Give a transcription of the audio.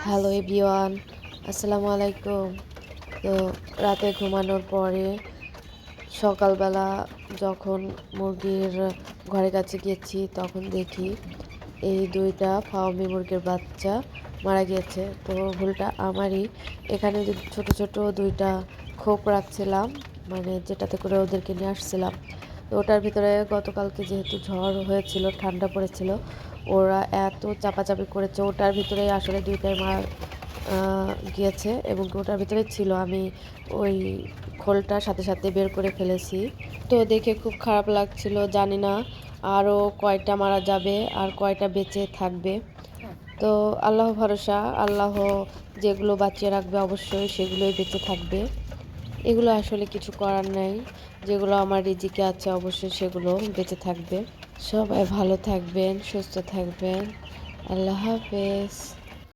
Hello everyone, আসসালামু আলাইকুম। তো রাতে ঘুমানোর পরে সকালবেলা যখন মুরগির ঘরের কাছে গেছি তখন দেখি এই ২টা ফার্মি মুরগির বাচ্চা মারা গিয়েছে। তো ভুলটা আমারই। এখানে যে ছোট ছোট ২টা খোপ রাখছিলাম, মানে যেটাতে করে ওদেরকে নিয়ে আসছিলাম। তো ওটার ভিতরে গতকালকে যেহেতু ঝড় হয়েছিল, ঠান্ডা পড়েছিল, ওরা এত চাপাচাপি করেছে, ওটার ভিতরে আসলে ২টাই মারা গিয়েছে এবং ওটার ভিতরে ছিল। আমি ওই খোলটা সাথে সাথে বের করে ফেলেছি। তো দেখে খুব খারাপ লাগছিল। জানি না আরও কয়টা মারা যাবে আর কয়টা বেঁচে থাকবে। তো আল্লাহ ভরসা, আল্লাহ যেগুলো বাঁচিয়ে রাখবে অবশ্যই সেগুলোই বেঁচে থাকবে। এগুলো আসলে কিছু করার নাই। যেগুলো আমার রিজিকে আছে অবশ্যই সেগুলো বেঁচে থাকবে। সবাই ভালো থাকবেন, সুস্থ থাকবেন। আল্লাহ হাফেজ।